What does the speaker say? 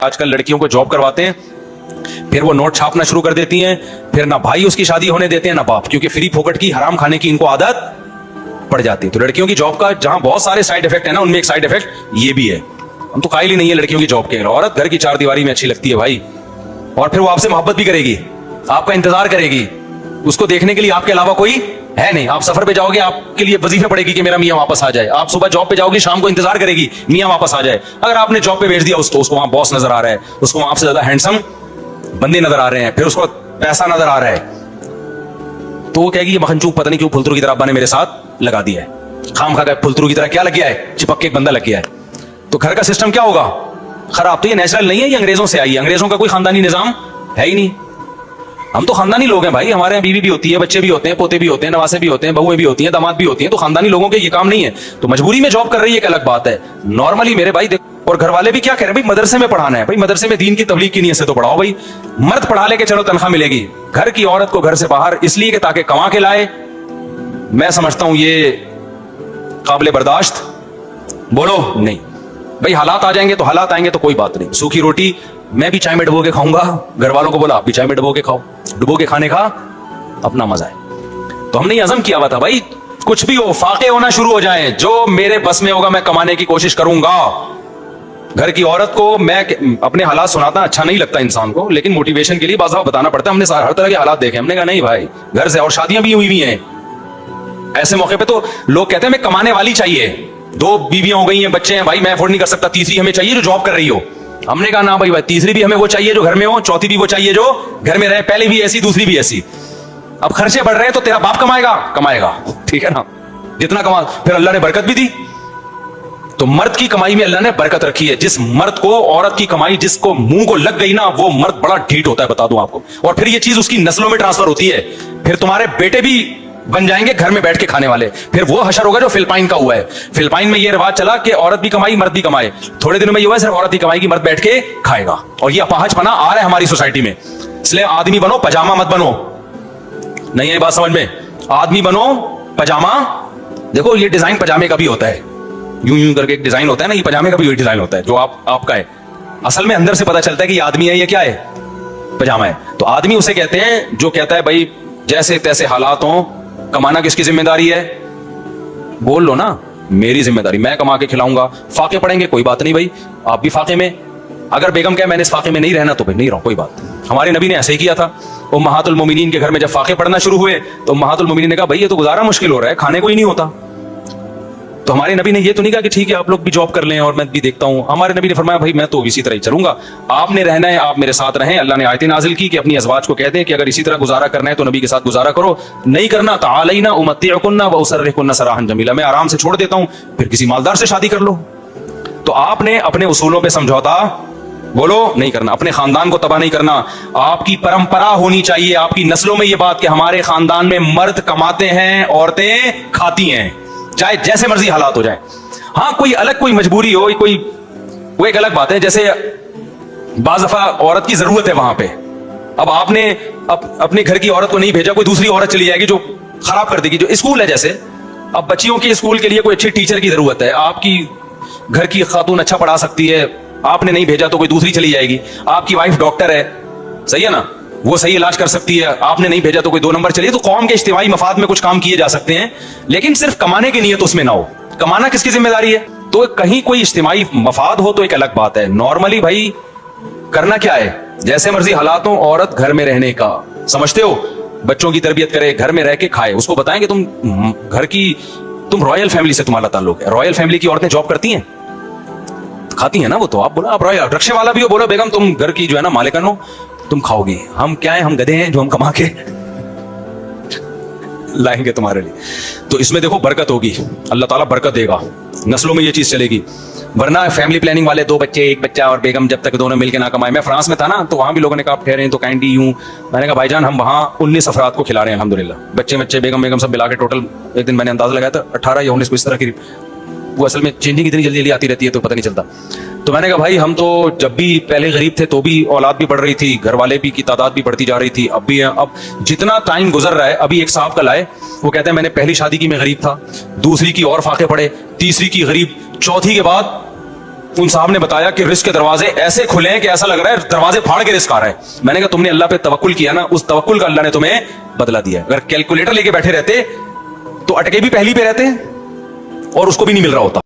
आजकल लड़कियों को जॉब करवाते हैं, फिर वो नोट छापना शुरू कर देती हैं, फिर ना भाई उसकी शादी होने देते हैं ना बाप, क्योंकि फ्री फोकट की हराम खाने की इनको आदत पड़ जाती है। तो लड़कियों की जॉब का जहां बहुत सारे साइड इफेक्ट है ना, उनमें एक साइड इफेक्ट ये भी है। हम तो कायल ही नहीं है लड़कियों की जॉब के। औरत घर की चार दीवारी में अच्छी लगती है भाई, और फिर वो आपसे मोहब्बत भी करेगी, आपका इंतजार करेगी। उसको देखने के लिए आपके अलावा कोई है नहीं। आप सफर पे जाओगे, आपके लिए वजीफे पड़ेगी कि मेरा मियां वापस आ जाए। आप सुबह जॉब पे जाओगे, शाम को इंतजार करेगी मियां वापस आ जाए। अगर आपने जॉब पे भेज दिया उसको वहां बॉस नजर आ रहा है, उसको वहां आपसे ज्यादा हैंडसम बंदे नजर आ रहे हैं, फिर उसको पैसा नजर आ रहा है, तो वो कहेगी ये मखनचूक पता नहीं क्यों फुलतरू की तरह अब्बा ने मेरे साथ लगा दिया है। खाम खा फुलतरू की तरह क्या लग गया है, चिपक के एक बंदा लग गया है। तो घर का सिस्टम क्या होगा, खराब। तो ये नेचुरल नहीं है, ये अंग्रेजों से आई है। अंग्रेजों का कोई खानदानी निजाम है ही नहीं। हम तो खानदानी लोग हैं भाई, हमारे यहाँ बीवी भी होती है, बच्चे भी होते हैं, पोते भी होते हैं, नवासे भी होते हैं, बहुएं भी होती हैं, दामाद भी होती हैं। तो खानदानी लोगों के ये काम नहीं है। तो मजबूरी में जॉब कर रही है एक अलग बात है। नॉर्मली मेरे भाई देखो, और घर वाले भी क्या कह रहे हैं भाई, मदरसे में पढ़ाना है भाई, मदरसे में दीन की तबलीग की नीयत से तो पढ़ाओ भाई। मर्द पढ़ा लेके चलो तनख्वाह मिलेगी, घर की औरत को घर से बाहर इसलिए कि ताकि कमा के लाए। मैं समझता हूं ये काबिल बर्दाश्त बोलो नहीं भाई। हालात आ जाएंगे तो हालात आएंगे तो कोई बात नहीं। सूखी रोटी मैं भी चाय में डुबो के खाऊंगा, घर वालों को बोला आप भी चाय में डुबो के खाओ। डुबो के खाने का अपना मजा है। तो हमने अज़म किया हुआ था भाई, कुछ भी हो, फाके होना शुरू हो जाए, जो मेरे बस में होगा मैं कमाने की कोशिश करूंगा। घर की औरत को मैं अपने हालात सुनाता अच्छा नहीं लगता इंसान को, लेकिन मोटिवेशन के लिए बाज़ बताना पड़ता है। हमने हर तरह के हालात देखे। हमने कहा नहीं भाई, घर से, और शादियां भी हुई हैं। ऐसे मौके पे तो लोग कहते हैं मैं कमाने वाली चाहिए, 2 बीवियां हो गई हैं, बच्चे हैं, भाई मैं अफोर्ड नहीं कर सकता, तीसरी हमें चाहिए जो जॉब कर रही हो। हमने कहा ना भाई, तीसरी भी हमें वो चाहिए जो घर में हो, चौथी भी वो चाहिए जो घर में रहे, पहले भी ऐसी दूसरी भी ऐसी। अब खर्चे बढ़ रहे हैं तो तेरा बाप कमाएगा, ठीक है ना, जितना कमा। फिर अल्लाह ने बरकत भी दी, तो मर्द की कमाई में अल्लाह ने बरकत रखी है। जिस मर्द को औरत की कमाई जिसको मुंह को लग गई ना, वो मर्द बड़ा ढीठ होता है, बता दूं आपको। और फिर ये चीज उसकी नस्लों में ट्रांसफर होती है। फिर तुम्हारे बेटे भी बन जाएंगे घर में बैठ के खाने वाले। फिर वो हशर होगा जो फिलिपाइन का हुआ है। फिलिपाइन में ये रिवाज चला कि औरत भी कमाई मर्द भी कमाए। थोड़े दिनों में ये हुआ सिर्फ औरत ही कमाएगी, मर्द बैठ के खाएगा। और ये अपाहज पना आ रहा है हमारी सोसाइटी में। इसलिए आदमी बनो, पजामा मत बनो। नहीं है बात समझ में? आदमी बनो, पजामा। देखो ये डिजाइन पजामे का भी होता है, यूं यूं करके एक डिजाइन होता है ना, ये पजामे का भी वही डिजाइन होता है जो आपका है। असल में अंदर से पता चलता है कि ये आदमी है, ये क्या है, पजामा है। तो आदमी उसे कहते हैं जो कहता है भाई जैसे तैसे हालात हों, कमाना किसकी जिम्मेदारी है, बोल लो ना, मेरी जिम्मेदारी, मैं कमा के खिलाऊंगा। फाके पड़ेंगे कोई बात नहीं भाई, आप भी फाके में। अगर बेगम कहे मैंने इस फाके में नहीं रहना तो भाई नहीं रहो, कोई बात। हमारे नबी ने ऐसे ही किया था। उम्महातुल मोमिनीन के घर में जब फाके पड़ना शुरू हुए तो उम्महातुल मोमिनीन ने कहा भाई ये तो गुजारा मुश्किल हो रहा है, खाने को ही नहीं होता। तो हमारे नबी ने ये तो नहीं कहा कि ठीक है आप लोग भी जॉब कर लें और मैं भी देखता हूं। हमारे नबी ने फरमाया भाई मैं तो इसी तरह ही चलूंगा, आपने रहना है, आप मेरे साथ रहें। अल्लाह ने आयतें नाजिल की कि अपनी अज़वाज को कहते हैं कि अगर इसी तरह गुजारा करना है तो नबी के साथ गुजारा करो, नहीं करना तालैना उमत्तिउकुन्ना व उसर्रिहुकुन्ना सराहन जमीला, मैं आराम से छोड़ देता हूं, फिर किसी मालदार से शादी कर लो। तो आपने अपने उसूलों पे समझौता बोलो नहीं करना, अपने खानदान को तबाह नहीं करना। आपकी परंपरा होनी चाहिए, आपकी नस्लों में ये बात कि हमारे खानदान में मर्द कमाते हैं, औरतें खाती हैं, चाहे जैसे मर्जी हालात हो जाए। हाँ कोई अलग कोई मजबूरी हो, कोई वो एक अलग बात है। जैसे बाज़ दफा औरत की जरूरत है वहां पे, अब आपने अपने घर की औरत को नहीं भेजा, कोई दूसरी औरत चली जाएगी जो खराब कर देगी। जो स्कूल है जैसे, अब बच्चियों के स्कूल के लिए कोई अच्छी टीचर की जरूरत है, आपकी घर की खातून अच्छा पढ़ा सकती है, आपने नहीं भेजा तो कोई दूसरी चली जाएगी। आपकी वाइफ डॉक्टर है, सही है ना, वो सही इलाज कर सकती है, आपने नहीं भेजा तो कोई 2 नंबर चलिए। तो कौम के इज्तिमाई मफाद में कुछ काम किए जा सकते हैं, लेकिन सिर्फ कमाने की नीयत उसमें ना हो। कमाना किसकी जिम्मेदारी है? तो कहीं कोई इज्तिमाई मफाद हो तो एक अलग बात है। नॉर्मली भाई करना क्या है, जैसे मर्जी हालात हो, औरत घर में रहने का समझते हो, बच्चों की तरबियत करे, घर में रह के खाए। उसको बताएं कि तुम रॉयल फैमिली से तुम्हारा ताल्लुक है। रॉयल फैमिली की औरतें जॉब करती हैं, खाती है ना वो। तो आप बोलो आप रॉयल रक्षा वाला भी हो, बोलो बेगम तुम घर की जो है ना मालिकन हो, तुम खाओगी, हम क्या है, हम गधे हैं जो हम कमा के लाएंगे तुम्हारे लिए। तो इसमें देखो बरकत होगी, अल्लाह ताला बरकत देगा, नस्लों में ये चीज चलेगी। वरना फैमिली प्लानिंग वाले 2 बच्चे 1 बच्चा और बेगम जब तक दोनों मिलकर ना कमाए। मैं फ्रांस में था ना, तो वहां भी लोगों ने कहा आप ठहरे तो काइंडली यूं। मैंने कहा भाईजान हम वहां 19 अफराद को खिला रहे हैं अल्हम्दुलिल्लाह, बच्चे बेगम सब मिला के टोटल एक दिन मैंने अंदाजा लगाया था 18 या 19 को, इस तरह की। वो असल में चेंजिंग इतनी जल्दी आती रहती है तो पता नहीं चलता। तो मैंने कहा भाई हम तो जब भी पहले गरीब थे तो भी औलाद भी बढ़ रही थी, घर वाले भी की तादाद भी बढ़ती जा रही थी, अब भी है। अब जितना टाइम गुजर रहा है, अभी एक साहब कल आए, वो कहते हैं मैंने पहली शादी की मैं गरीब था, दूसरी की और फाके पड़े, तीसरी की गरीब, चौथी के बाद ان صاحب نے بتایا کہ رزق کے دروازے ایسے کھلے ہیں کہ ایسا لگ رہا ہے دروازے پھاڑ کے رزق آ رہا ہے. میں نے کہا تم نے اللہ پہ توکل کیا نا, اس توکل کا اللہ نے تمہیں بدلہ دیا. اگر کیلکولیٹر لے کے بیٹھے رہتے تو اٹکے بھی پہلی پہ رہتے اور اس کو بھی نہیں مل رہا ہوتا.